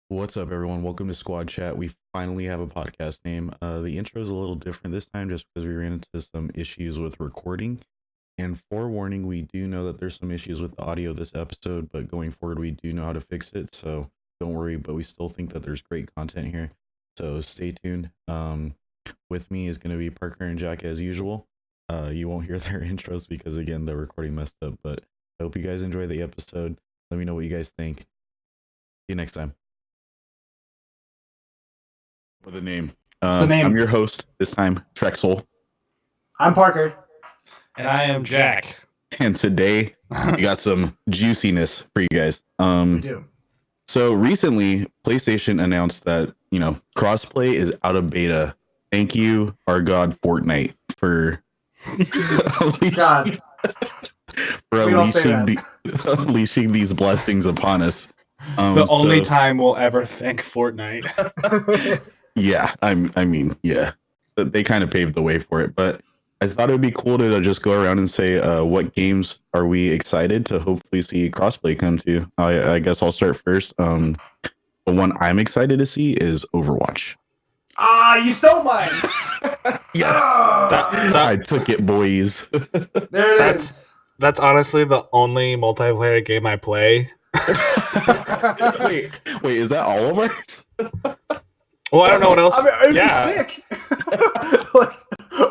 What's up, everyone? Welcome to Squad Chat. We finally have a podcast name. The intro is a little different this time just because we ran into some issues with recording. And forewarning, we do know that there's some issues with the audio this episode, but going forward, we do know how to fix it. So don't worry, but we still think that there's great content here. So stay tuned. With me is going to be Parker and Jack as usual. You won't hear their intros because, again, the recording messed up, but I hope you guys enjoy the episode. Let me know what you guys think. See you next time. With a name. What's the name? I'm your host this time, Trexel. I'm Parker. And I am Jack. And today we got some juiciness for you guys. We do. So recently, PlayStation announced that, crossplay is out of beta. Thank you, our god Fortnite, for God. for We don't say unleashing these blessings upon us. The only time we'll ever thank Fortnite. Yeah, I mean, yeah, they kind of paved the way for it, but I thought it would be cool to just go around and say what games are we excited to hopefully see crossplay come to. I guess I'll start first. The one I'm excited to see is Overwatch. Ah, you stole mine. Yes, I took it, boys. There it is. That's honestly the only multiplayer game I play. wait, is that all of ours? Well, I don't know what else. I mean, it'd be sick.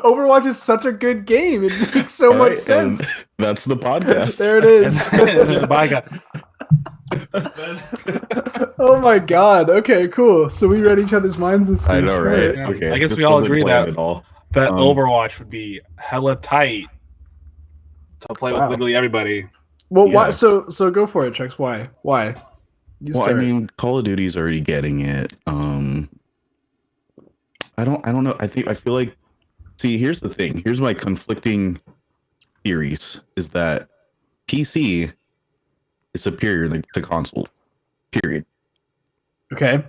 Overwatch is such a good game. It makes so much sense. That's the podcast. There it is. Oh my god. Okay, cool. So we read each other's minds this week. I know, right? Yeah. Okay. I guess just we all wasn't agree playing that it all. Overwatch would be hella tight to play with literally everybody. Well, Yeah. why? So go for it, Chex. Why? You Well, I start. mean, Call of Duty's already getting it. I don't know. I feel like. See, here's the thing. Here's my conflicting theories: is that PC is superior to console. Period. Okay.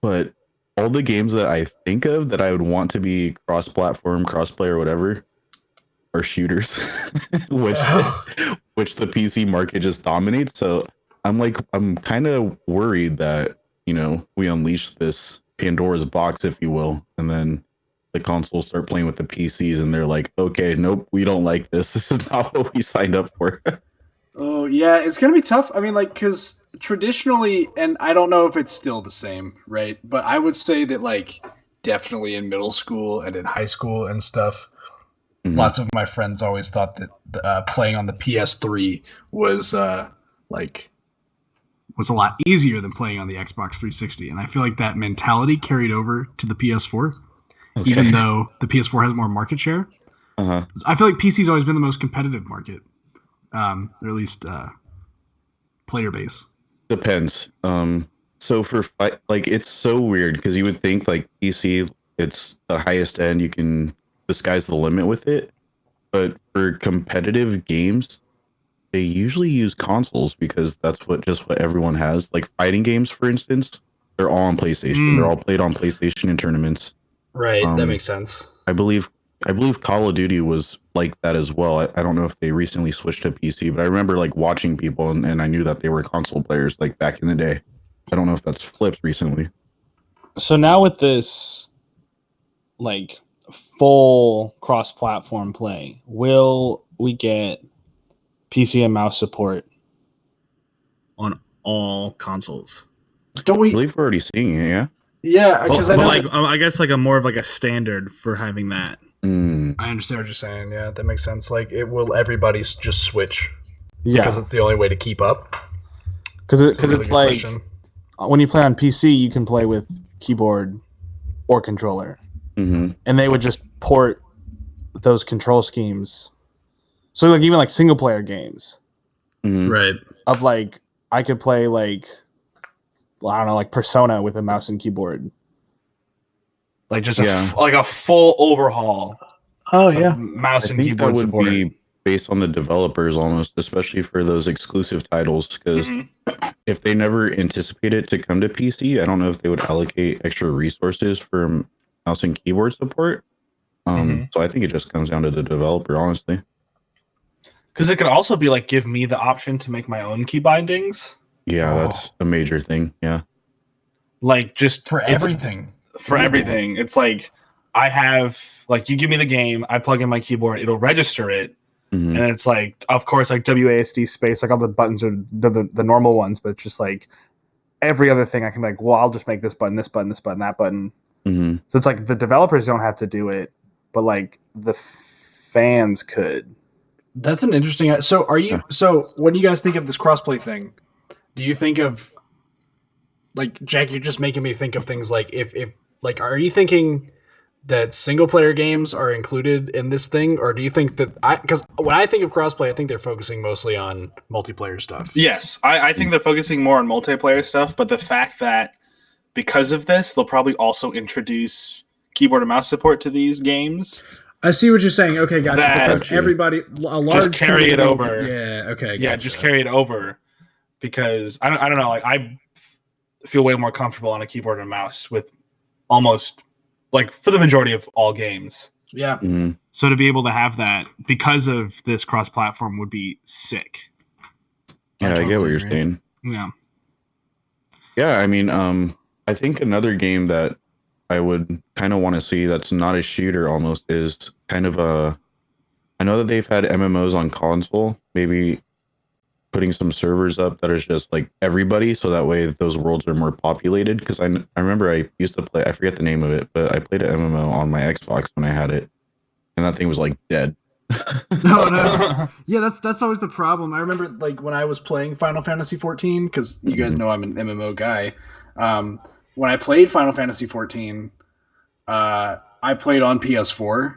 But all the games that I think of that I would want to be cross-platform, cross-play, or whatever, are shooters, which the PC market just dominates. So I'm kind of worried that we unleash this Pandora's box, if you will, and then the consoles start playing with the PCs, and they're like, okay, nope, we don't like this. This is not what we signed up for. Oh, yeah, it's going to be tough. I mean, because traditionally, and I don't know if it's still the same, right? But I would say that, definitely in middle school and in high school and stuff, lots of my friends always thought that playing on the PS3 was, was a lot easier than playing on the Xbox 360. And I feel like that mentality carried over to the PS4, even though the PS4 has more market share. Uh-huh. I feel like PC's always been the most competitive market. Or at least player base. Depends. So for it's so weird because you would think PC, it's the highest end. You can the sky's the limit with it, but for competitive games, they usually use consoles because that's what everyone has. Like fighting games, for instance, they're all on PlayStation. They're all played on PlayStation in tournaments. Right, that makes sense. I believe Call of Duty was like that as well. I don't know if they recently switched to PC, but I remember watching people and I knew that they were console players back in the day. I don't know if that's flipped recently. So now with this, full cross-platform play, will we get PC and mouse support on all consoles? Don't I we? believe we're already seeing it, yeah? Yeah, because I know. I guess a more of a standard for having that. I understand what you're saying. Yeah, that makes sense. Will everybody just switch? Yeah, Because it's the only way to keep up. Because That's a really it's good question. when you play on PC, you can play with keyboard or controller, and they would just port those control schemes. So even single player games, Right. of I could play I don't know, Persona with a mouse and keyboard, a full overhaul. Oh yeah. Mouse I and think keyboard that would support. be based on the developers almost, especially for those exclusive titles, because if they never anticipate it to come to PC, I don't know if they would allocate extra resources for mouse and keyboard support. So I think it just comes down to the developer, honestly. Because it could also be give me the option to make my own key bindings. Yeah, that's a major thing. Yeah. Like just for everything. For everything. It's like I have like you give me the game, I plug in my keyboard, it'll register it. And then it's like, of course, like WASD space, like all the buttons are the normal ones, but it's just like every other thing I can be like, well, I'll just make this button, this button, this button, that button. So it's like the developers don't have to do it, but like the fans could. That's an interesting. So so when you guys think of this crossplay thing, do you think of like Jack? You're just making me think of things like if like are you thinking that single player games are included in this thing, or do you think that because when I think of crossplay, I think they're focusing mostly on multiplayer stuff. Yes, I think they're focusing more on multiplayer stuff, but the fact that because of this, they'll probably also introduce keyboard and mouse support to these games. I see what you're saying. Okay, gotcha. Because everybody, a large just carry it over. Yeah. Okay. Gotcha. Yeah, just carry it over because I don't know. Like I feel way more comfortable on a keyboard and mouse with almost like for the majority of all games. Yeah. So to be able to have that because of this cross-platform would be sick. Yeah, I get what you're saying. Yeah. Yeah, I mean, I think another game that I would kind of want to see that's not a shooter almost is kind of I know that they've had MMOs on console, maybe putting some servers up that is just like everybody, so that way those worlds are more populated. Because I remember I used to play, I forget the name of it, but I played an MMO on my Xbox when I had it, and that thing was like dead. No. Yeah, that's always the problem. I remember like when I was playing Final Fantasy 14, because you guys know I'm an MMO guy. When I played Final Fantasy 14, I played on PS4.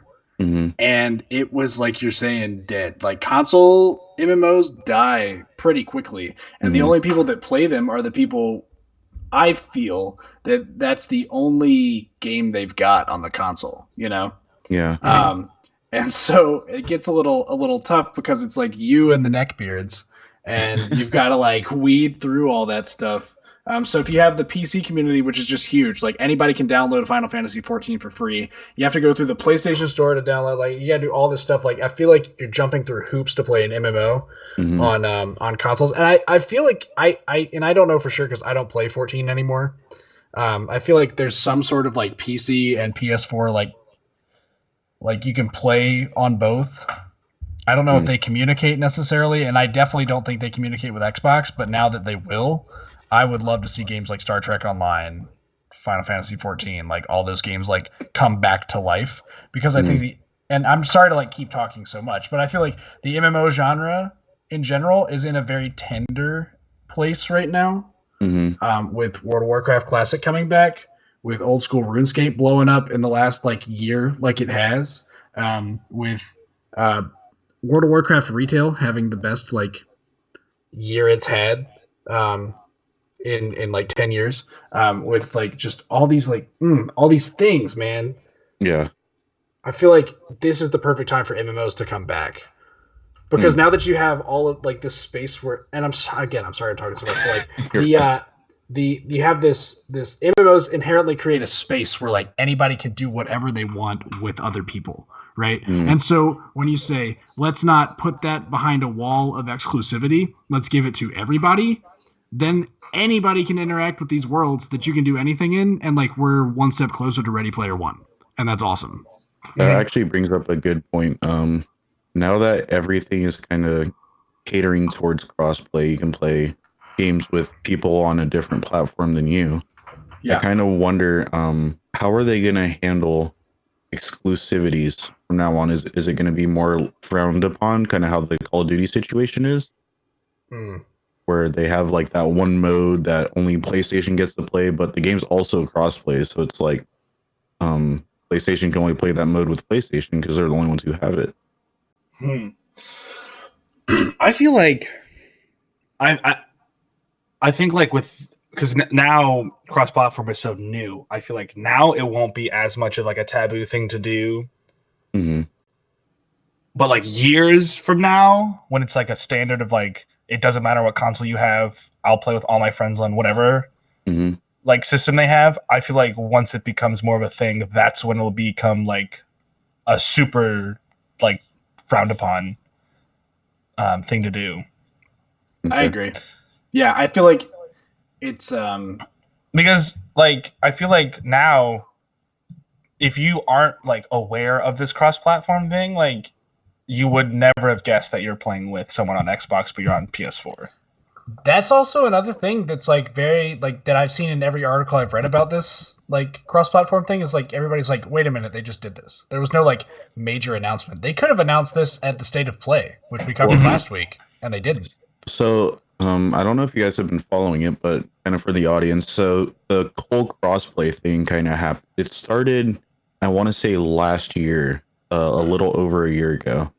And it was like you're saying, dead. Like console MMOs die pretty quickly, and the only people that play them are the people. I feel that's the only game they've got on the console. You know. Yeah. And so it gets a little tough because it's like you and the neckbeards, and you've got to like weed through all that stuff. So if you have the PC community, which is just huge, like anybody can download Final Fantasy 14 for free. You have to go through the PlayStation Store to download. Like you got to do all this stuff. Like I feel like you're jumping through hoops to play an MMO on consoles. And I feel like I don't know for sure because I don't play 14 anymore. I feel like there's some sort of like PC and PS4 like you can play on both. I don't know if they communicate necessarily, and I definitely don't think they communicate with Xbox. But now that they will, I would love to see games like Star Trek Online, Final Fantasy 14, like all those games like come back to life, because I think and I'm sorry to like keep talking so much, but I feel like the MMO genre in general is in a very tender place right now. With World of Warcraft Classic coming back, with old school RuneScape blowing up in the last like year, like it has, with World of Warcraft retail having the best like year it's had. In like 10 years, with like just all these like all these things, man. Yeah, I feel like this is the perfect time for MMOs to come back, because now that you have all of like this space where, and I'm sorry I'm talking so much, but like you have this MMOs inherently create a space where like anybody can do whatever they want with other people, right? And so when you say let's not put that behind a wall of exclusivity, let's give it to everybody, then anybody can interact with these worlds that you can do anything in, and like we're one step closer to Ready Player One, and that's awesome. That actually brings up a good point. Now that everything is kind of catering towards crossplay, you can play games with people on a different platform than you. I kind of wonder, how are they going to handle exclusivities from now on? Is it going to be more frowned upon, kind of how the Call of Duty situation is? Where they have like that one mode that only PlayStation gets to play, but the game's also crossplay, so it's like PlayStation can only play that mode with PlayStation because they're the only ones who have it. I feel like I think like with, because now cross-platform is so new, I feel like now it won't be as much of like a taboo thing to do. But like years from now, when it's like a standard of like, it doesn't matter what console you have, I'll play with all my friends on whatever like system they have. I feel like once it becomes more of a thing, that's when it'll become like a super like frowned upon thing to do. I agree. Yeah, I feel like it's because like I feel like now, if you aren't like aware of this cross-platform thing, like you would never have guessed that you're playing with someone on Xbox, but you're on PS4. That's also another thing that's like very like that I've seen in every article I've read about this like cross-platform thing is like everybody's like, wait a minute, they just did this. There was no like major announcement. They could have announced this at the State of Play, which we covered last week, and they didn't. So I don't know if you guys have been following it, but kind of for the audience. So the whole crossplay thing kind of happened. It started, I want to say last year, a little over a year ago,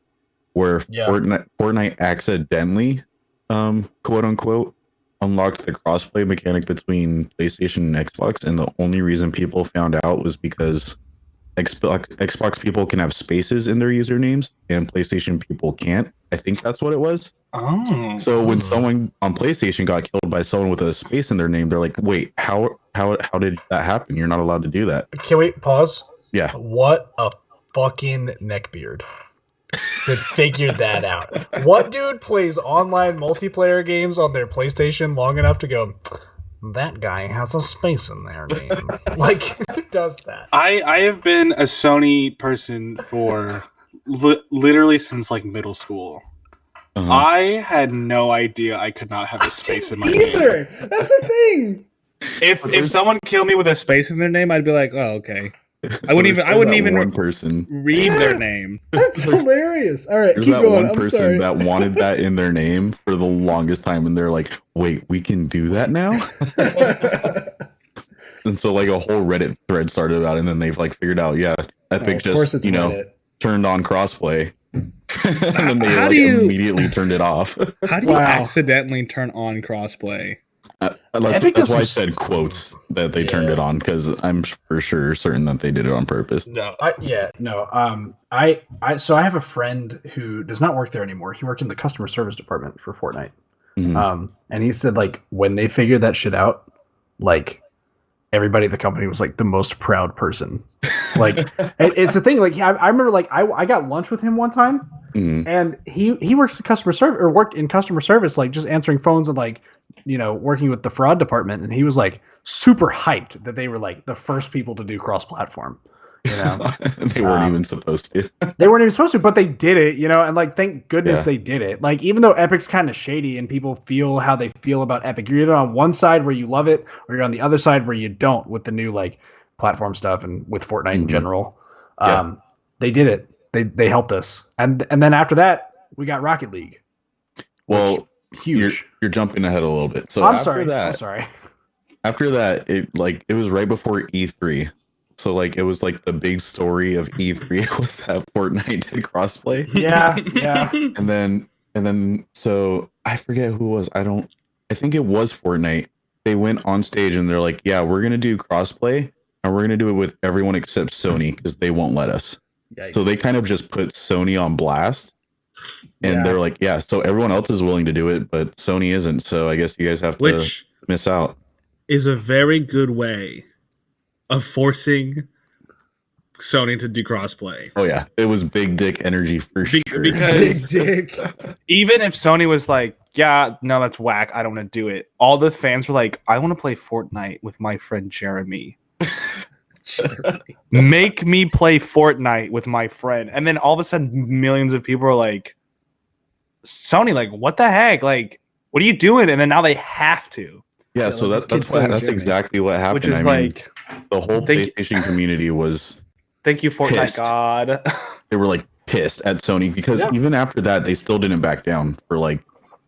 where Fortnite accidentally, quote unquote, unlocked the crossplay mechanic between PlayStation and Xbox, and the only reason people found out was because Xbox people can have spaces in their usernames and PlayStation people can't. I think that's what it was. Oh. So when someone on PlayStation got killed by someone with a space in their name, they're like, "Wait, how did that happen? You're not allowed to do that." Can we pause? Yeah. What a fucking neckbeard that figured that out. What dude plays online multiplayer games on their PlayStation long enough to go, that guy has a space in their name? Like, who does that? I have been a Sony person for literally since like middle school. Uh-huh. I had no idea I could not have a space in my name. That's the thing. If someone killed me with a space in their name, I'd be like, oh, okay. I wouldn't even one person read their name. That's hilarious. All right, There's keep that going. one I'm person sorry. that wanted that in their name for the longest time, and they're like, "Wait, we can do that now?" And so like a whole Reddit thread started about it, and then they've like figured out, yeah, Epic just turned on crossplay. And then they immediately turned it off. How do you accidentally turn on crossplay? That's why I said quotes that they turned it on, because I'm for sure certain that they did it on purpose. No. I have a friend who does not work there anymore. He worked in the customer service department for Fortnite. Mm-hmm. And he said like when they figured that shit out, like everybody at the company was like the most proud person. Like it's the thing. Like I remember like I got lunch with him one time, and he works in customer service or worked in customer service, like just answering phones and like, you know, working with the fraud department. And he was like super hyped that they were like the first people to do cross-platform. You know, they weren't even supposed to. They weren't even supposed to, but they did it. You know, and like thank goodness they did it. Like even though Epic's kind of shady and people feel how they feel about Epic, you're either on one side where you love it, or you're on the other side where you don't with the new like platform stuff and with Fortnite in general. They did it. They helped us, and then after that we got Rocket League. Well, huge. You're jumping ahead a little bit. So I'm after sorry. After that, it was right before E3. So like it was like the big story of E3 was that Fortnite did crossplay. Yeah. And then so I forget who it was. I think it was Fortnite. They went on stage and they're like, "Yeah, we're gonna do crossplay, and we're gonna do it with everyone except Sony because they won't let us." Yikes. So they kind of just put Sony on blast. And they're like, "Yeah, so everyone else is willing to do it, but Sony isn't. So I guess you guys have to miss out." Is a very good way of forcing Sony to do crossplay. Oh yeah, it was big dick energy for sure. Because even if Sony was like, "Yeah, no, that's whack. I don't want to do it," all the fans were like, "I want to play Fortnite with my friend Jeremy." Make me play Fortnite with my friend, and then all of a sudden, millions of people are like, "Sony, like, what the heck? Like, what are you doing?" And then now they have to. Yeah, so that's exactly what happened. Which is like the whole PlayStation community was. Thank you, Fortnite pissed. God. They were like pissed at Sony because even after that, they still didn't back down for like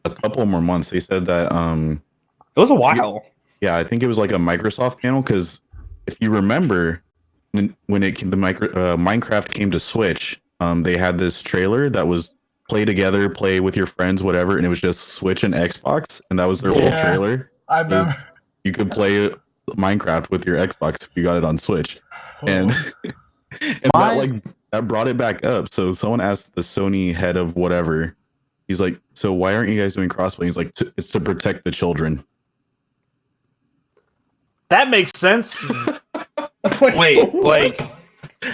a couple more months. They said that it was a while. Yeah, I think it was like a Microsoft panel because if you remember when Minecraft came to Switch, they had this trailer that was play together, play with your friends, whatever, and it was just Switch and Xbox, and that was their whole trailer. I remember. You could play Minecraft with your Xbox if you got it on Switch, and that brought it back up. So someone asked the Sony head of whatever, he's like, "So why aren't you guys doing crossplay?" He's like, "It's to protect the children." That makes sense. Wait, like,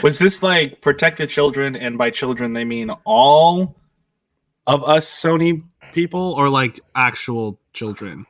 was this like protect the children, and by children they mean all of us Sony people, or like actual children?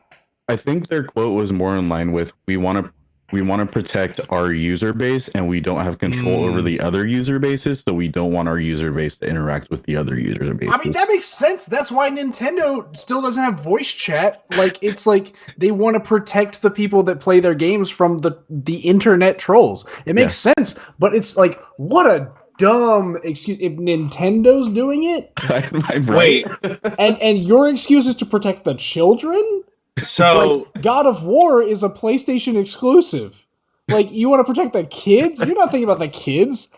I think their quote was more in line with we want to protect our user base and we don't have control over the other user bases, so we don't want our user base to interact with the other user bases. I mean, that makes sense. That's why Nintendo still doesn't have voice chat. Like, it's like they want to protect the people that play their games from the internet trolls. It makes sense, but it's like, what a dumb excuse. If Nintendo's doing it, I'm right. Wait, and your excuse is to protect the children? so Like, God of War is a PlayStation exclusive. Like, you want to protect the kids? You're not thinking about the kids.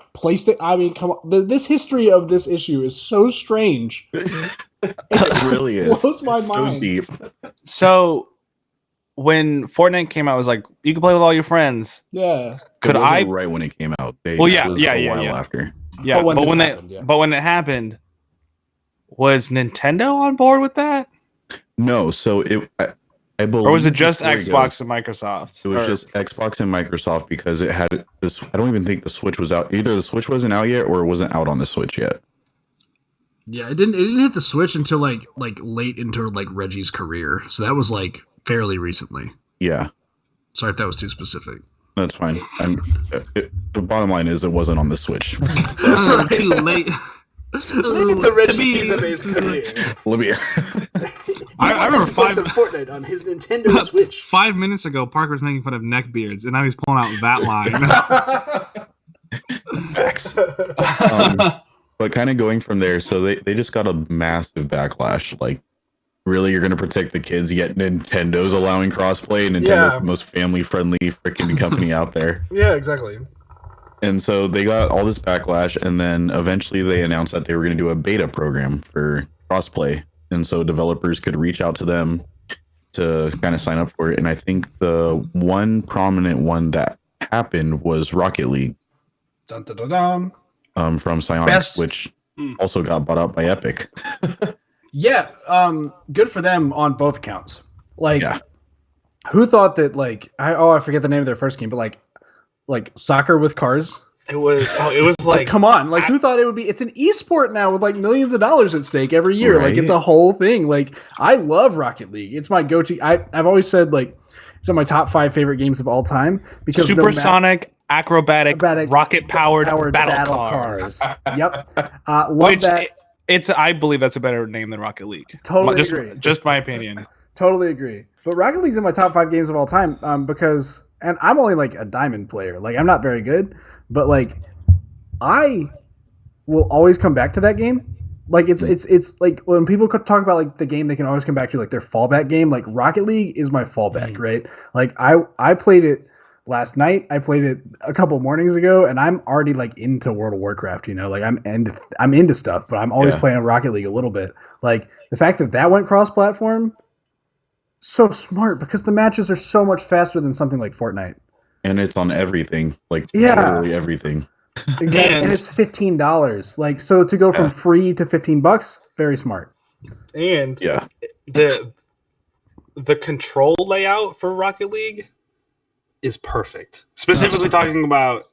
I mean, come on. This history of this issue is so strange. It really is. Blows my It's mind. so deep. So when Fortnite came out, it was like you can play with all your friends. Yeah. Could It wasn't I? right when it came out. It Well, was a while after. Yeah, But but when when it happened, was Nintendo on board with that, No, so I believe, or was it just before Xbox and Microsoft? It was Or- just Xbox and Microsoft because it had this. I don't even think the Switch was out. Either the Switch wasn't out yet, or it wasn't out on the Switch yet. Yeah, it didn't hit the Switch until like late into like Reggie's career. So that was like fairly recently. Yeah, Sorry if that was too specific. that's fine. The bottom line is it wasn't on the Switch. Too late. The Reggie Fils-Aimé's career. Let me. I remember Fortnite on his Nintendo Switch. 5 minutes ago, Parker was making fun of neckbeards, and now he's pulling out that line. Facts. But kind of going from there, so they just got a massive backlash. Like, really, you're going to protect the kids, yet Nintendo's allowing crossplay, and Nintendo's the most family-friendly freaking company out there. Yeah, exactly. And so they got all this backlash, and then eventually they announced that they were going to do a beta program for crossplay. And so developers could reach out to them to kind of sign up for it. And I think the one prominent one that happened was Rocket League. Dun, dun, dun, dun. From Psyonix, which also got bought out by Epic. Yeah, good for them on both accounts. Like, Yeah. who thought that? Like, I forget the name of their first game, but like soccer with cars. It was Like, come on, like, who thought it would be? It's an esport now with like millions of dollars at stake every year. Like, it's Right. a whole thing. Like, I love Rocket League. It's my go-to. I've always said like it's one of my top 5 favorite games of all time because supersonic, acrobatic, rocket-powered battle cars. Yep, love that. It's I believe that's a better name than Rocket League. Totally agree. Just my opinion. Totally agree. But Rocket League's in my top 5 games of all time because, and I'm only like a diamond player. Like, I'm not very good, but like, I will always come back to that game. Like, it's like when people talk about like the game they can always come back to, like their fallback game. Like, Rocket League is my fallback, right? Like, I played it last night. I played it a couple mornings ago, and I'm already like into World of Warcraft. You know, like I'm into stuff, but I'm always playing Rocket League a little bit. Like, the fact that went cross-platform. So smart because the matches are so much faster than something like Fortnite. And it's on everything. Like, literally everything. Exactly. And it's $15. Like, so to go from free to $15, very smart. And the control layout for Rocket League is perfect. Specifically talking about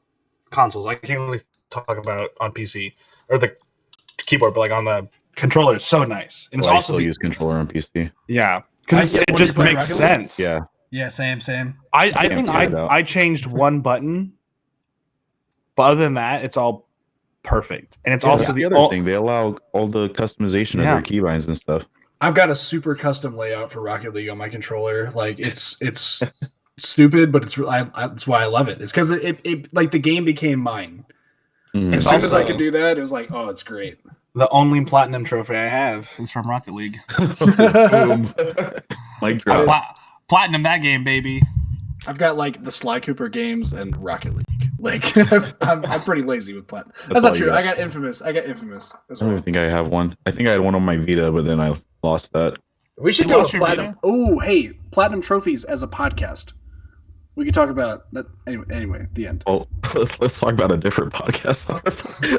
consoles. I can't really talk about on PC or the keyboard, but like on the controller, it's so nice. And it's I also still use controller on PC. Yeah. Because it just makes sense. Yeah. Yeah, same. I think I changed one button, but other than that, it's all perfect. And it's also the other thing. They allow all the customization of their keybinds and stuff. I've got a super custom layout for Rocket League on my controller. Like, it's stupid, but that's why I love it. It's because it like the game became mine. As soon as I could do that, it was like, oh, it's great. The only platinum trophy I have is from Rocket League. Boom. Mic drop. Platinum that game, baby. I've got like the Sly Cooper games and Rocket League. Like, I'm pretty lazy with platinum. That's not true. I got Infamous. As I don't think I have one. I think I had one on my Vita, but then I lost that. We should do a platinum. Oh, hey, platinum trophies as a podcast. We could talk about that anyway. The end. Well, let's talk about a different podcast.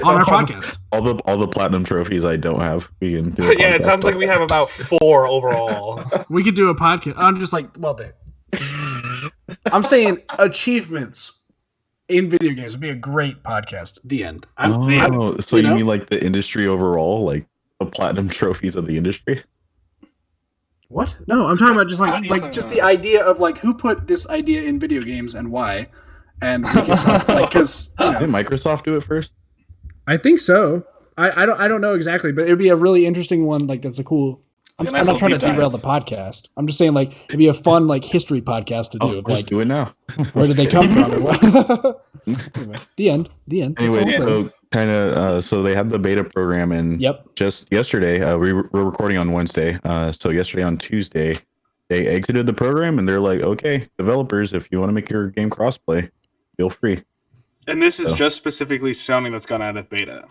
On our podcast. All the platinum trophies I don't have. We can do. Yeah, it sounds like we have about 4 overall. We could do a podcast. I'm just like, well, I'm saying achievements in video games would be a great podcast. The end. So you mean like the industry overall, like the platinum trophies of the industry? What? No, I'm talking about just just the idea of like who put this idea in video games and why, and we can talk, like because didn't Microsoft do it first? I think so. I don't know exactly, but it'd be a really interesting one. Like that's a cool. I'm not trying to derail the podcast. I'm just saying like it'd be a fun like history podcast to do. Let's do it now. Where did they come from? Anyway, the end. Anyway, so kind of so they had the beta program, and just yesterday we're recording on Wednesday. So yesterday on Tuesday, they exited the program, and they're like, okay, developers, if you want to make your game crossplay, feel free. And this is just specifically Sony that's gone out of beta.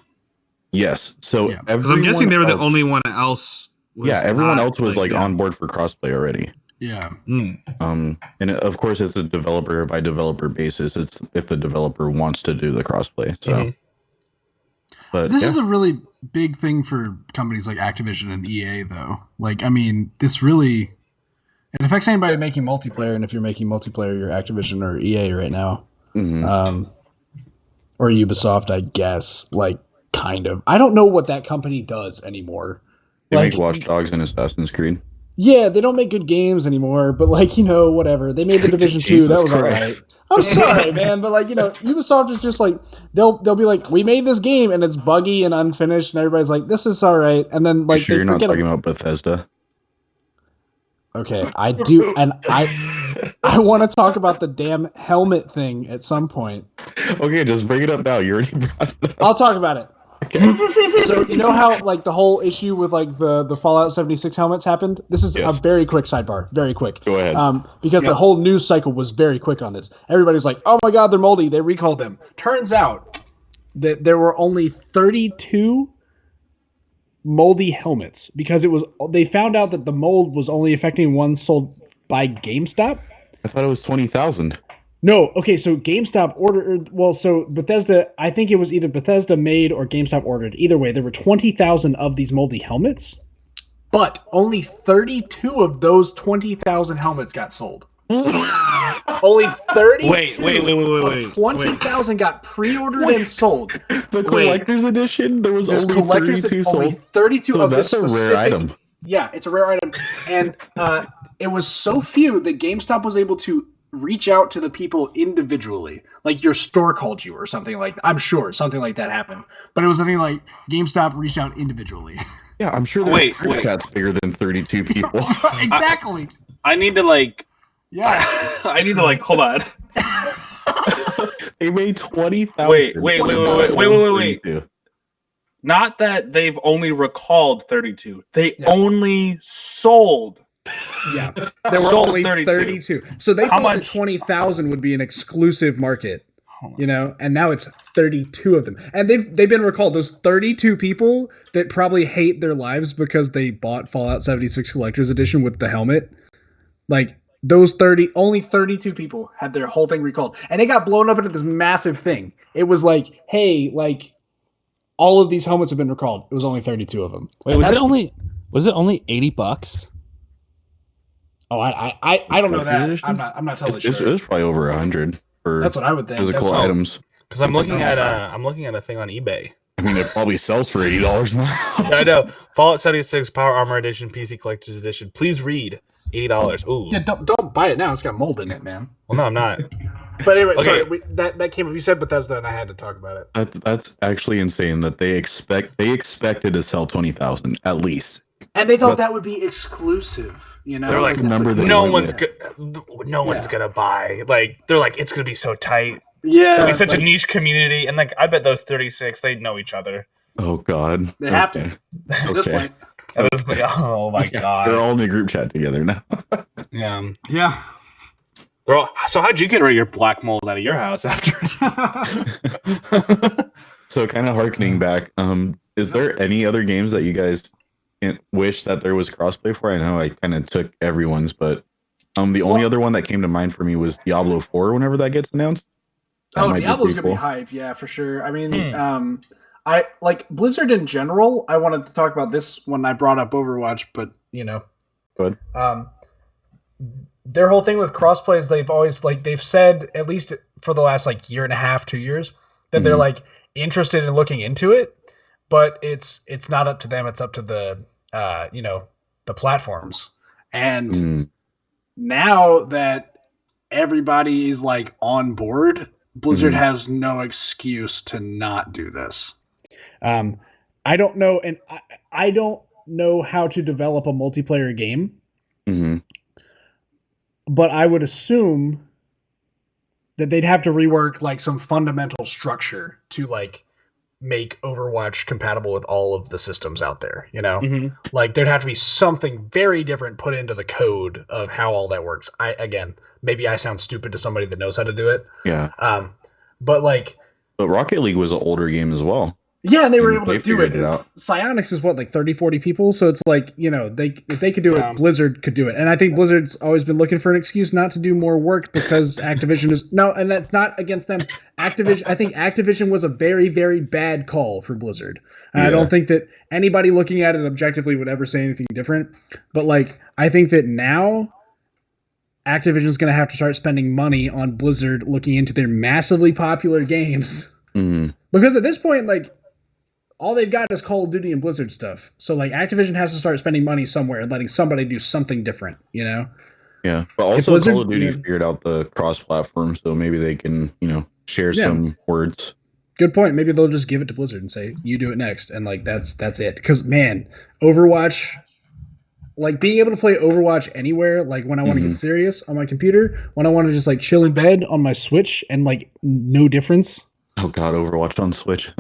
Yes. So I'm guessing they were the only one else. Everyone else was like on board for crossplay already. Yeah. And of course, it's a developer by developer basis. It's if the developer wants to do the crossplay. So, but this is a really big thing for companies like Activision and EA, though. Like, I mean, this really it affects anybody making multiplayer, and if you're making multiplayer, you're Activision or EA right now, or Ubisoft, I guess. Like, kind of. I don't know what that company does anymore. They make Watch Dogs and Assassin's Creed. Yeah, they don't make good games anymore, but like, whatever. They made the Division 2, that was alright. I'm sorry, man, but like, Ubisoft is just like they'll be like, we made this game and it's buggy and unfinished, and everybody's like, this is alright, and then like you're not talking about Bethesda? Okay, I do, and I want to talk about the damn helmet thing at some point. Okay, just bring it up now. You already brought it up. I'll talk about it. Okay. So you know how like the whole issue with like the Fallout 76 helmets happened? This is a very quick sidebar, very quick. Go ahead. Because the whole news cycle was very quick on this. Everybody's like, "Oh my God, they're moldy." They recalled them. Turns out that there were only 32 moldy helmets because they found out that the mold was only affecting ones sold by GameStop. I thought it was 20,000. No, okay, so GameStop ordered, so Bethesda, I think it was either Bethesda made or GameStop ordered. Either way, there were 20,000 of these moldy helmets, but only 32 of those 20,000 helmets got sold. Only 30. Wait. 20,000 got pre-ordered and sold. The collector's edition, there was only 32 sold. Only 32 of this specific. That's a rare item. Yeah, it's a rare item, and it was so few that GameStop was able to reach out to the people individually, like your store called you or something like that. I'm sure something like that happened, but it was something like GameStop reached out individually. Yeah, I'm sure there's chat's bigger than 32 people. Exactly. I need to like. Yeah. I need to like. Hold on. They made 20,000. Wait. Not that they've only recalled 32. They only sold. Yeah, there were only 32. So they thought that 20,000 would be an exclusive market, and now it's 32 of them. And they've been recalled. Those 32 people that probably hate their lives because they bought Fallout 76 Collector's Edition with the helmet, like those only 32 people had their whole thing recalled. And it got blown up into this massive thing. It was like, hey, like all of these helmets have been recalled. It was only 32 of them. Wait, was it only $80? Oh, I don't know that. I'm not totally sure. It was probably over 100 for that's what I would think. Physical items. Because I'm looking at a thing on eBay. I mean, it probably sells for $80 now. Yeah, I know. Fallout 76 Power Armor Edition, PC Collector's Edition. Please read. $80. Ooh. Yeah, don't buy it now. It's got mold in it, man. Well, no, I'm not. But anyway, sorry. That came up. You said Bethesda, and I had to talk about it. That's actually insane that they expected to sell 20,000 at least, and they thought that would be exclusive. They're like, no one's gonna buy. Like, they're like, it's gonna be so tight. Yeah, it'll be such a niche community, and like, I bet those 36, they know each other. Oh God, they have to. At this point. Oh my God, they're all in a group chat together now. Yeah. So how'd you get rid of your black mold out of your house after? So kind of harkening back, is there any other games that you guys wish that there was crossplay for? I know I kind of took everyone's, but the only other one that came to mind for me was Diablo 4 whenever that gets announced. Diablo's gonna be hype, yeah, for sure. I mean, I like Blizzard in general. I wanted to talk about this when I brought up Overwatch, but Good. Their whole thing with crossplay is they've said, at least for the last like year and a half, 2 years, that they're like interested in looking into it, but it's not up to them. It's up to the the platforms. And now that everybody is like on board, Blizzard has no excuse to not do this. I don't know, and I don't know how to develop a multiplayer game, but I would assume that they'd have to rework like some fundamental structure to like make Overwatch compatible with all of the systems out there, you know? Like there'd have to be something very different put into the code of how all that works. Maybe I sound stupid to somebody that knows how to do it. Yeah. But Rocket League was an older game as well. Yeah, and they were able to do it. Psyonix is what, like 30, 40 people? So it's like, you know, if they could do it, Blizzard could do it. And I think Blizzard's always been looking for an excuse not to do more work because Activision is... No, and that's not against them. I think Activision was a very, very bad call for Blizzard. And I don't think that anybody looking at it objectively would ever say anything different. But, like, I think that now Activision's going to have to start spending money on Blizzard looking into their massively popular games. Because at this point, like... all they've got is Call of Duty and Blizzard stuff. So, like, Activision has to start spending money somewhere and letting somebody do something different, you know? Yeah, but also Blizzard, Call of Duty figured out the cross-platform, so maybe they can, you know, share some words. Good point. Maybe they'll just give it to Blizzard and say, you do it next. And, like, that's it. Because, man, Overwatch... like, being able to play Overwatch anywhere, like, when I want to get serious on my computer, when I want to just, like, chill in bed on my Switch and, like, no difference. Oh, God, Overwatch on Switch.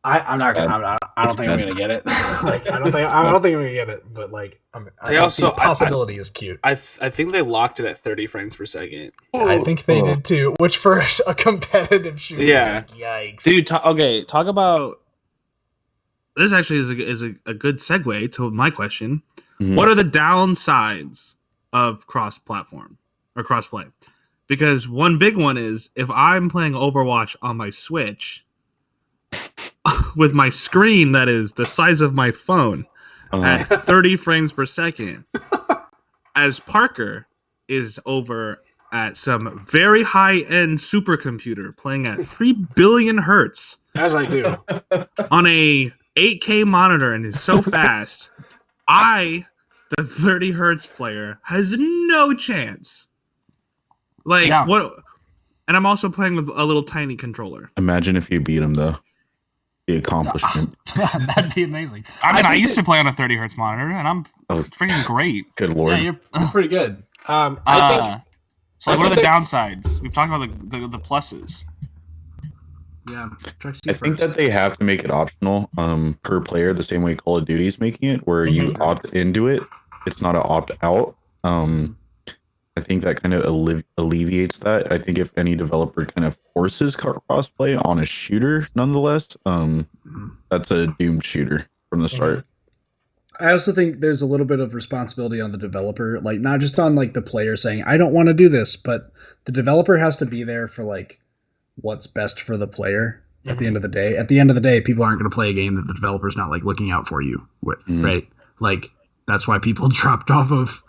I don't think I'm gonna get it. Like, I don't think I'm gonna get it. But like, the possibility is cute. I think they locked it at 30 frames per second. I think they did too. Which for a competitive shooter, is like, yikes, dude. Talk about this. Actually, is a good segue to my question. What are the downsides of cross-platform or cross-play? Because one big one is if I'm playing Overwatch on my Switch. With my screen that is the size of my phone at 30 frames per second, as Parker is over at some very high-end supercomputer playing at 3 billion hertz. As I do. On a 8K monitor and is so fast, the 30 hertz player, has no chance. Like, what? And I'm also playing with a little tiny controller. Imagine if you beat him, though. The accomplishment. That'd be amazing. I used to play on a 30 hertz monitor, and I'm freaking great. Good lord. Yeah, you're pretty good. What are the downsides? We've talked about the pluses. Yeah, I think that they have to make it optional per player, the same way Call of Duty is making it, where you opt into it. It's not an opt out. I think that kind of alleviates that. I think if any developer kind of forces crossplay on a shooter, nonetheless, that's a doomed shooter from the start. I also think there's a little bit of responsibility on the developer, like not just on like the player saying, I don't want to do this, but the developer has to be there for like what's best for the player at the end of the day. At the end of the day, people aren't going to play a game that the developer's not like looking out for you with, right? Like that's why people dropped off of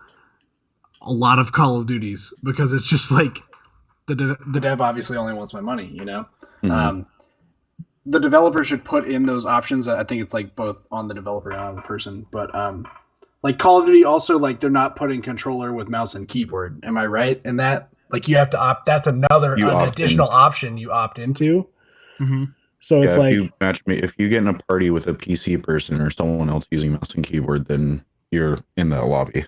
a lot of Call of Duties, because it's just like the dev obviously only wants my money, you know? The developer should put in those options. I think it's like both on the developer and on the person, but like Call of Duty also, like they're not putting controller with mouse and keyboard. Am I right in that? Like you have to opt, that's an additional option you opt into. So it's like, if you get in a party with a PC person or someone else using mouse and keyboard, then you're in that lobby.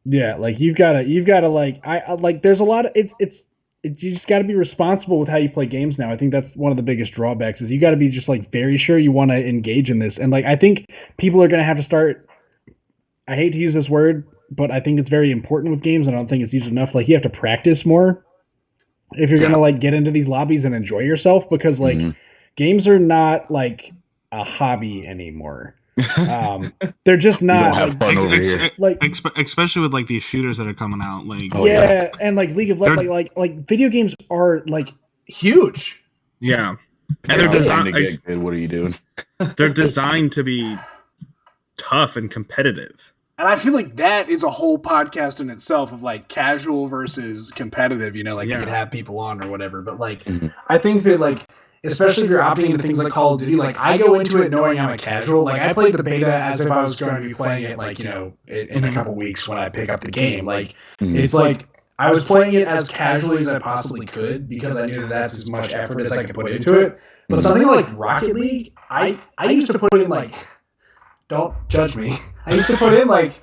Yeah, like you've got to like I like. There's a lot of you just got to be responsible with how you play games now. I think that's one of the biggest drawbacks is you got to be just like very sure you want to engage in this. And like I think people are going to have to start. I hate to use this word, but I think it's very important with games. And I don't think it's used enough. Like you have to practice more if you're going to like get into these lobbies and enjoy yourself, because like games are not like a hobby anymore. They're just not like especially with like these shooters that are coming out, like and like League of Legends, like video games are like huge. And they're designed. What are you doing? They're designed to be tough and competitive. And I feel like that is a whole podcast in itself of like casual versus competitive. You know, like you could have people on or whatever. But like, I think that like especially if you're opting into things like Call of Duty, like I go into it knowing I'm a casual. Like I played the beta as if I was going to be playing it like, in a couple weeks when I pick up the game. Like it's like I was playing it as casually as I possibly could because I knew that that's as much effort as I could put into it. But something like Rocket League, I used to put in like, don't judge me, I used to put in like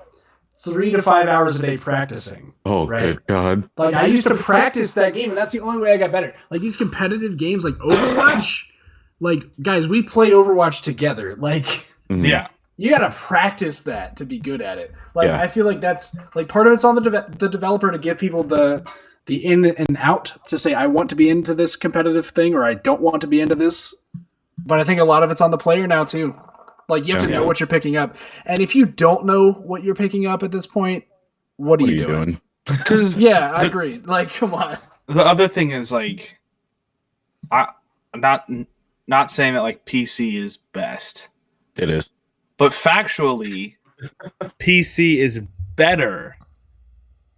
3 to 5 hours a day practicing. Oh, right? Good God. Like, I used to practice that game, and that's the only way I got better. Like, these competitive games like Overwatch, like, guys, we play Overwatch together. Like, yeah. You got to practice that to be good at it. Like, I feel like that's, like, part of it's on the developer to give people the in and out to say, I want to be into this competitive thing, or I don't want to be into this. But I think a lot of it's on the player now, too. Like, you have to know what you're picking up. And if you don't know what you're picking up at this point, what are you doing? Because I agree. Like, come on. The other thing is, like, I'm not saying that, like, PC is best. It is. But factually, PC is better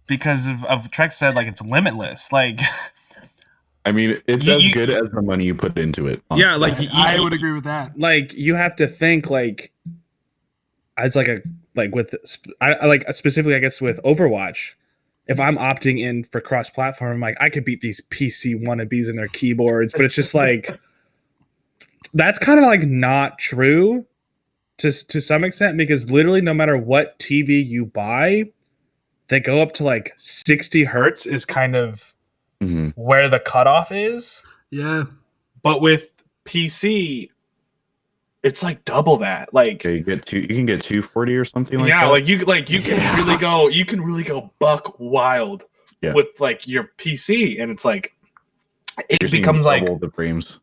because of Trek said, like, it's limitless. Like... I mean, it's as good as the money you put into it. Honestly. Yeah, like I would agree with that. Like you have to think like it's like specifically I guess with Overwatch. If I'm opting in for cross-platform, I'm like I could beat these PC wannabes in their keyboards, but it's just like that's kind of like not true to some extent because literally no matter what TV you buy, they go up to like 60 hertz is kind of where the cutoff is. Yeah. But with PC, it's like double that. Like you can get 240 or something like that. Yeah, you can really go buck wild with like your PC, and it's like it becomes like double the frames.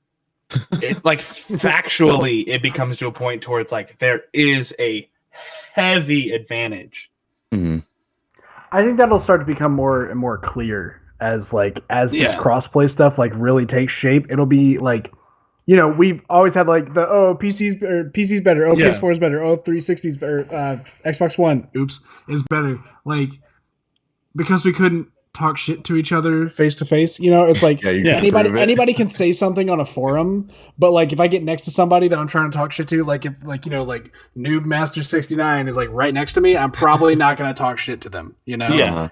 It like factually it becomes to a point towards like there is a heavy advantage. I think that'll start to become more and more clear as this crossplay stuff like really takes shape. It'll be like, we've always had like the PC's better, PS4 is better, 360 is better, Xbox One is better, like because we couldn't talk shit to each other face to face. It's like anybody can say something on a forum, but like if I get next to somebody that I'm trying to talk shit to, like if like Noob Master 69 is like right next to me, I'm probably not going to talk shit to them.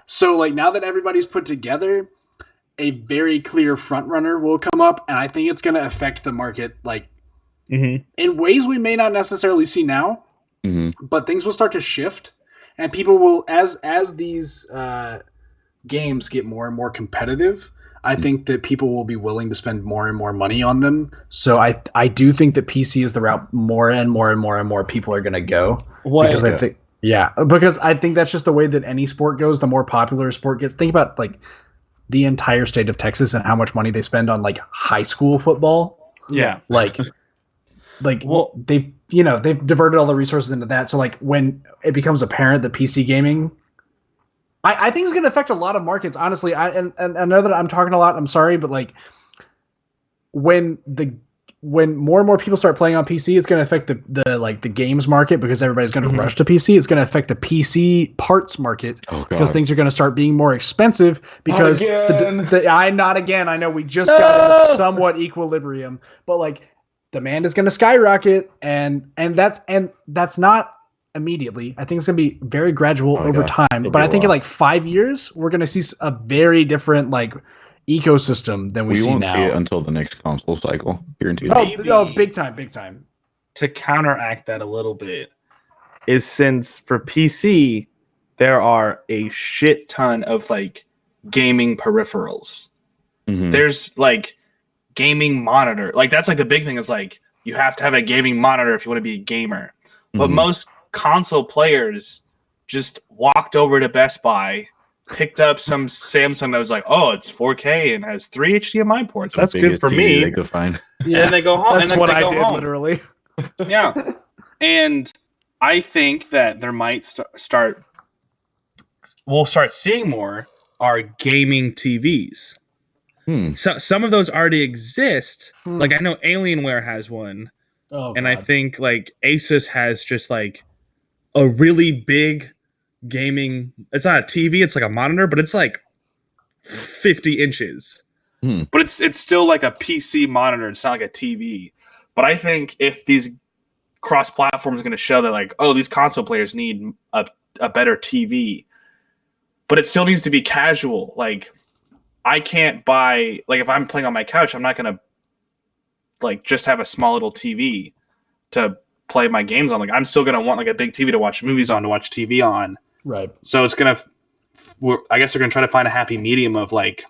So like now that everybody's put together, a very clear front runner will come up, and I think it's going to affect the market like in ways we may not necessarily see now, but things will start to shift, and people will as these games get more and more competitive, I think that people will be willing to spend more and more money on them. So I do think that PC is the route more and more and more and more people are going to go. Because I think that's just the way that any sport goes. The more popular a sport gets, think about like the entire state of Texas and how much money they spend on like high school football. Yeah. Well, they've diverted all the resources into that. So like when it becomes apparent that PC gaming, I think it's going to affect a lot of markets, honestly. I know that I'm talking a lot. I'm sorry, but like when more and more people start playing on PC, it's going to affect the games market because everybody's going to rush to PC. It's going to affect the PC parts market because things are going to start being more expensive because not again. I know we just got into somewhat equilibrium, but like demand is going to skyrocket, and that's not immediately. I think it's going to be very gradual over time. But I think in like 5 years, we're going to see a very different like ecosystem than we see now. We won't see it until the next console cycle. Guaranteed. Big time. To counteract that a little bit is since for PC, there are a shit ton of like gaming peripherals. There's like gaming monitor. Like that's like the big thing is like you have to have a gaming monitor if you want to be a gamer. But most console players just walked over to Best Buy, picked up some Samsung that was like, oh, it's 4K and has 3 HDMI ports. That's good for me. They could find. Yeah, and they go home. That's what I did, literally. Yeah, and I think that there might we'll start seeing more are gaming TVs. So some of those already exist. Like I know Alienware has one. And I think like Asus has just like a really big gaming. It's not a TV, it's like a monitor, but it's like 50 inches. but it's still like a PC monitor. It's not like a TV. But I think if these cross platforms are going to show that, like, oh, these console players need a better TV, but it still needs to be casual. Like, I can't buy, like, if I'm playing on my couch, I'm not going to like just have a small little TV to play my games on. Like, I'm still going to want like a big TV to watch movies on, to watch TV on. Right. So it's going to, I guess they're going to try to find a happy medium of like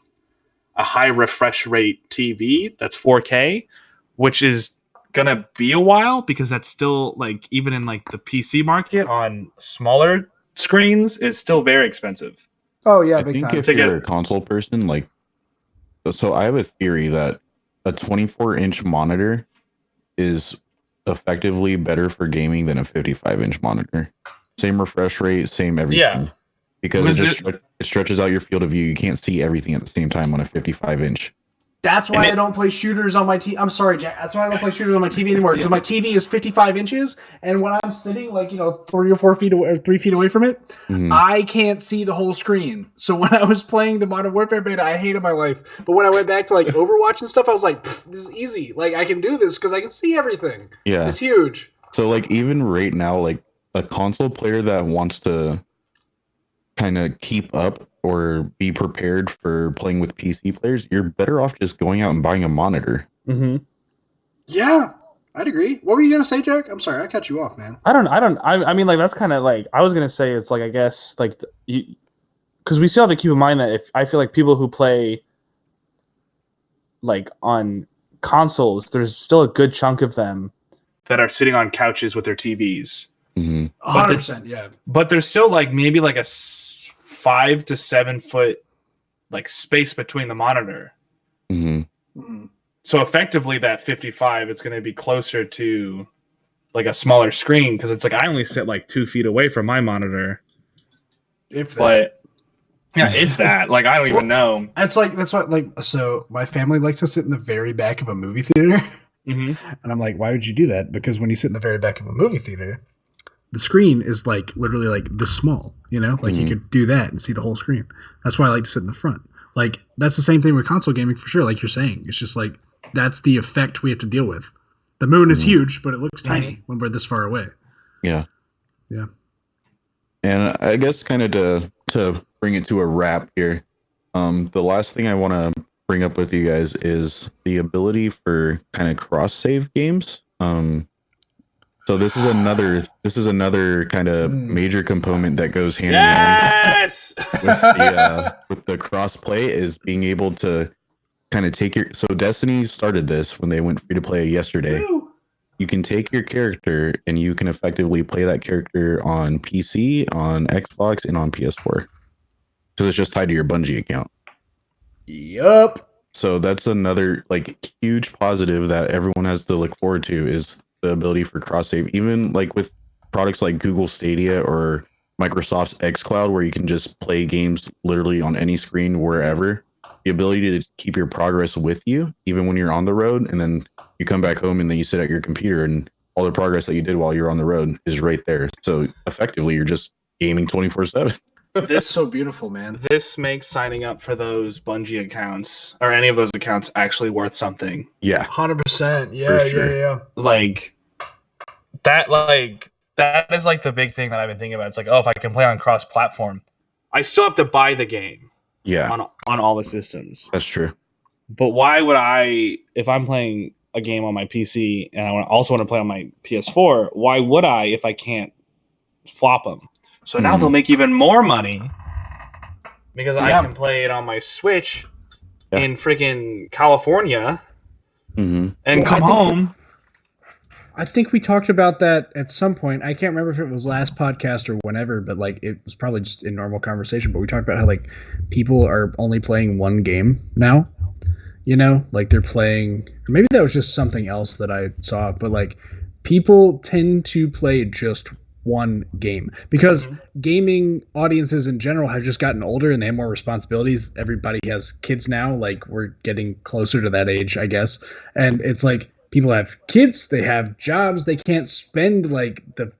a high refresh rate TV that's 4K, which is going to be a while because that's still like, even in like the PC market on smaller screens is still very expensive. Oh yeah, I big think time. if you're a console person, like, so I have a theory that a 24-inch monitor is effectively better for gaming than a 55-inch monitor. Same refresh rate, same everything. Yeah. Because it stretches out your field of view. You can't see everything at the same time on a 55-inch. That's why I don't play shooters on my TV. I'm sorry, Jack. That's why I don't play shooters on my TV anymore. Because my TV is 55 inches, and when I'm sitting like 3 or 4 feet away, or 3 feet away from it, I can't see the whole screen. So when I was playing the Modern Warfare beta, I hated my life. But when I went back to like Overwatch and stuff, I was like, this is easy. Like I can do this because I can see everything. Yeah, it's huge. So like even right now, like a console player that wants to kind of keep up or be prepared for playing with PC players, you're better off just going out and buying a monitor. Mm-hmm. Yeah, I'd agree. What were you gonna say, Jack? I'm sorry, I cut you off, man. I mean, like, that's kind of like, I was gonna say, it's like, I guess, like, because we still have to keep in mind that if I feel like people who play like on consoles, there's still a good chunk of them that are sitting on couches with their TVs. 100%, yeah. But there's still like maybe like a 5 to 7 foot like space between the monitor. So effectively that 55, it's going to be closer to like a smaller screen because it's like I only sit like 2 feet away from my monitor. If that. But yeah, if that, like I don't even know. That's what like. So my family likes to sit in the very back of a movie theater, and I'm like, why would you do that? Because when you sit in the very back of a movie theater, the screen is like literally like this small, like you could do that and see the whole screen. That's why I like to sit in the front. Like that's the same thing with console gaming for sure. Like you're saying, it's just like that's the effect we have to deal with. The moon is huge, but it looks tiny when we're this far away. Yeah. Yeah. And I guess kind of to bring it to a wrap here, the last thing I want to bring up with you guys is the ability for kind of cross save games. So this is another kind of major component that goes hand in hand with the cross play is being able to kind of take so Destiny started this when they went free to play yesterday. You can take your character and you can effectively play that character on PC, on Xbox, and on PS4. So it's just tied to your Bungie account. Yup. So that's another like huge positive that everyone has to look forward to is the ability for cross save. Even like with products like Google Stadia or Microsoft's xCloud, where you can just play games literally on any screen wherever. The ability to keep your progress with you, even when you're on the road, and then you come back home and then you sit at your computer and all the progress that you did while you're on the road is right there. So effectively, you're just gaming 24/7. That's so beautiful, man. This makes signing up for those Bungie accounts or any of those accounts actually worth something. Yeah, 100%. Yeah. Like that is like the big thing that I've been thinking about. It's like, oh, if I can play on cross-platform, I still have to buy the game. Yeah, on all the systems. That's true. But why would I, if I'm playing a game on my PC and I also want to play on my PS4, why would I if I can't flop them? So now they'll make even more money because I can play it on my Switch in freaking California and come home. I think we talked about that at some point. I can't remember if it was last podcast or whenever, but like it was probably just in normal conversation. But we talked about how like people are only playing one game now. Like they're playing. Or maybe that was just something else that I saw. But like people tend to play just one game because gaming audiences in general have just gotten older and they have more responsibilities. Everybody has kids now. Like we're getting closer to that age, I guess. And it's like people have kids, they have jobs, they can't spend like the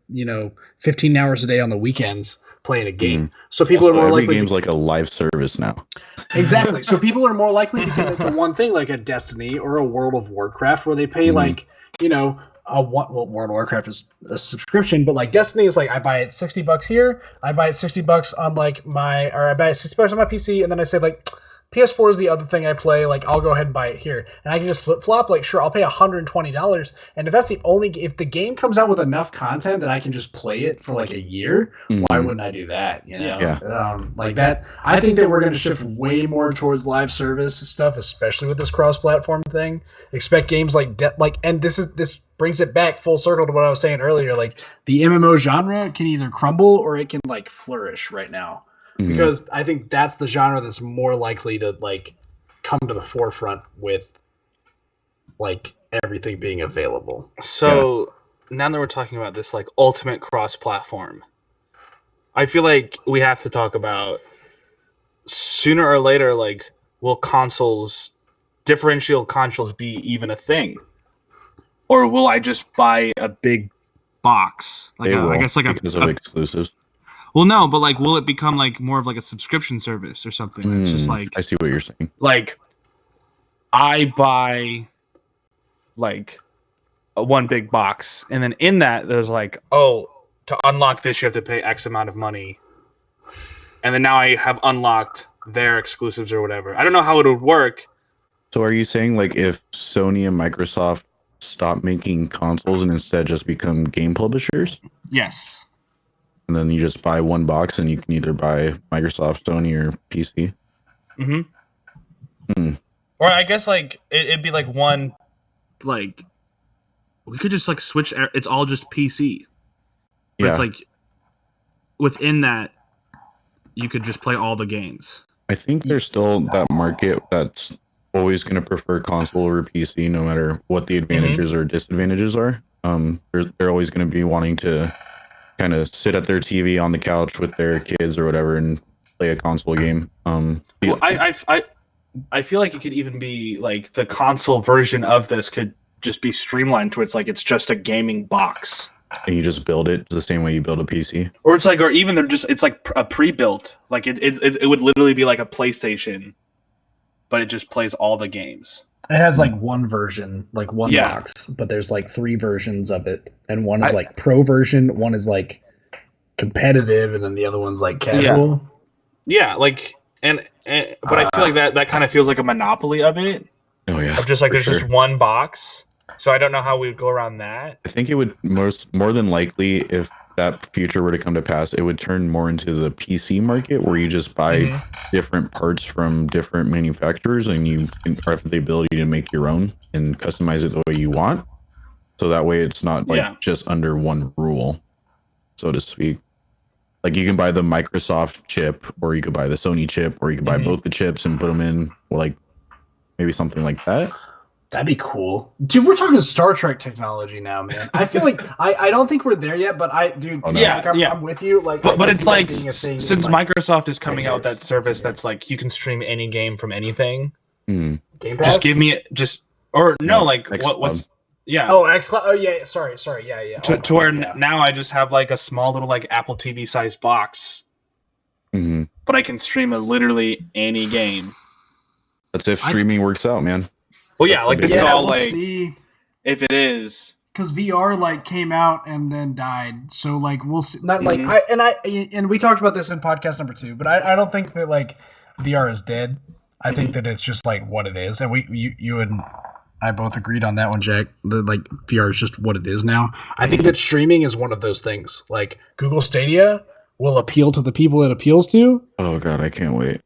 15 hours a day on the weekends playing a game. So people are more every likely. Game's like a live service now. Exactly. So people are more likely to get into one thing, like a Destiny or a World of Warcraft, where they pay like World of Warcraft is a subscription, but like Destiny is like I buy it $60 here, I buy it $60 on like I buy it $60 on my PC, and then I say like PS4 is the other thing I play. Like I'll go ahead and buy it here, and I can just flip flop. Like sure, I'll pay $120, and if that's if the game comes out with enough content that I can just play it for like a year, why wouldn't I do that? You know, like that. I think that we're going to shift way more towards live service stuff, especially with this cross-platform thing. Expect games and this brings it back full circle to what I was saying earlier. Like the MMO genre can either crumble or it can like flourish right now. Because I think that's the genre that's more likely to like come to the forefront with like everything being available. So now that we're talking about this like ultimate cross-platform, I feel like we have to talk about sooner or later, like, will differential consoles be even a thing? Or will I just buy a big box? Like I guess like because of exclusives. Well, no, but like, will it become like more of like a subscription service or something? It's just like I see what you're saying. Like, I buy like one big box, and then in that there's like, oh, to unlock this you have to pay X amount of money, and then now I have unlocked their exclusives or whatever. I don't know how it would work. So, are you saying like if Sony and Microsoft stop making consoles and instead just become game publishers? Yes. And then you just buy one box and you can either buy Microsoft, Sony, or PC. Or I guess like it'd be like one, like we could just like switch. It's all just PC. But it's like within that, you could just play all the games. I think there's still that market that's always going to prefer console over PC, no matter what the advantages or disadvantages are. They're always going to be wanting to kind of sit at their TV on the couch with their kids or whatever and play a console game. Well, I feel like it could even be like the console version of this could just be streamlined to it's just a gaming box. And you just build it the same way you build a PC. Or it's like, or even it's like a pre-built. Like it would literally be like a PlayStation, but it just plays all the games. It has like one version, like one box, but there's like 3 versions of it, and one is like pro version, one is like competitive, and then the other one's like casual. Yeah, like but I feel like that kind of feels like a monopoly of it. Oh yeah, of just like there's just one box, so I don't know how we would go around that. I think it would more than likely, if that future were to come to pass, it would turn more into the PC market where you just buy different parts from different manufacturers and you have the ability to make your own and customize it the way you want. So that way it's not like just under one rule, so to speak. Like you can buy the Microsoft chip or you could buy the Sony chip or you could buy both the chips and put them in, like maybe something like that. That'd be cool. Dude, we're talking Star Trek technology now, man. I feel like I don't think we're there yet, but I'm with you. Like, but it's like since Microsoft is coming out with that service that's like you can stream any game from anything. Game Pass? Just give me what's Oh, xCloud. Oh yeah, sorry, yeah. To where now I just have like a small little like Apple TV sized box, but I can stream literally any game. That's if streaming works out, man. Well, yeah, like this is all like if it is, because VR like came out and then died. So like we'll see. Not like and we talked about this in podcast number 2, but I don't think that like VR is dead. I think that it's just like what it is, and you and I both agreed on that one, Jack. That like VR is just what it is now. I think that streaming is one of those things. Like Google Stadia will appeal to the people it appeals to. Oh god, I can't wait.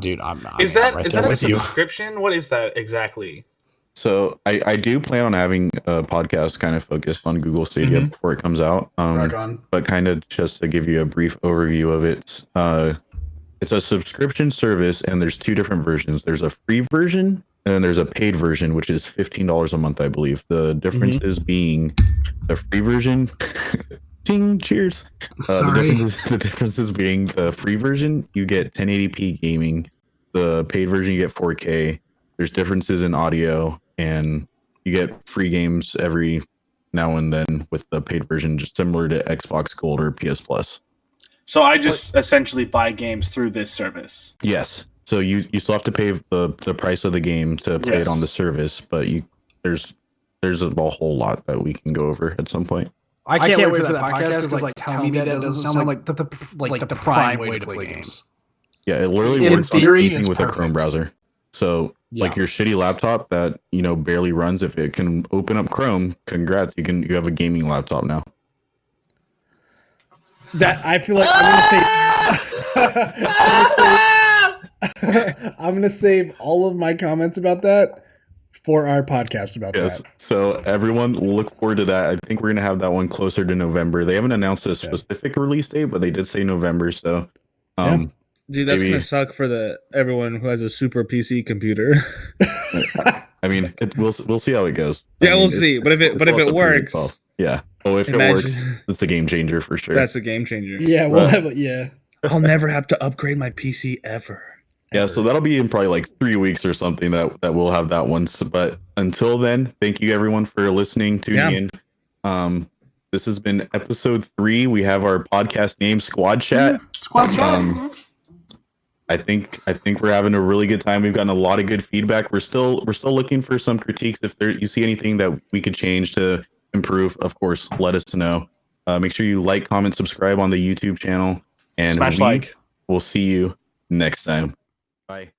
Dude, is that a subscription? What is that exactly? So I do plan on having a podcast kind of focused on Google Stadia before it comes out. But kind of just to give you a brief overview of it, it's a subscription service, and there's 2 different versions. There's a free version, and then there's a paid version, which is $15 a month, I believe. The difference is being the free version. Ding, cheers. The difference is being the free version, you get 1080p gaming. The paid version, you get 4K. There's differences in audio, and you get free games every now and then with the paid version, just similar to Xbox Gold or PS Plus. So I just essentially buy games through this service. Yes. So you still have to pay the price of the game to play it on the service, but there's a whole lot that we can go over at some point. I can't wait for that podcast because like tell me that doesn't sound like the prime way to play games. Yeah, it literally In works on theory, anything it's with a perfect. Chrome browser. So like your shitty laptop that barely runs, if it can open up Chrome, congrats, you have a gaming laptop now. That I feel like I'm gonna save all of my comments about that for our podcast about that. So everyone look forward to that. I think we're gonna have that one closer to November. They haven't announced a specific release date, but they did say November. So dude, that's maybe, gonna suck for everyone who has a super PC computer. I mean, we'll see how it goes. Yeah, we'll see. But if it works, yeah. Oh, if it works, it's a game changer for sure. That's a game changer. Yeah, we'll have it. Yeah, I'll never have to upgrade my PC ever. Yeah, so that'll be in probably like 3 weeks or something that we'll have that one. So, but until then, thank you everyone for listening, tuning in. This has been episode 3. We have our podcast name, Squad Chat. Squad Chat. I think we're having a really good time. We've gotten a lot of good feedback. We're still looking for some critiques. If you see anything that we could change to improve, of course, let us know. Make sure you like, comment, subscribe on the YouTube channel, and Smash like. We'll see you next time. Bye.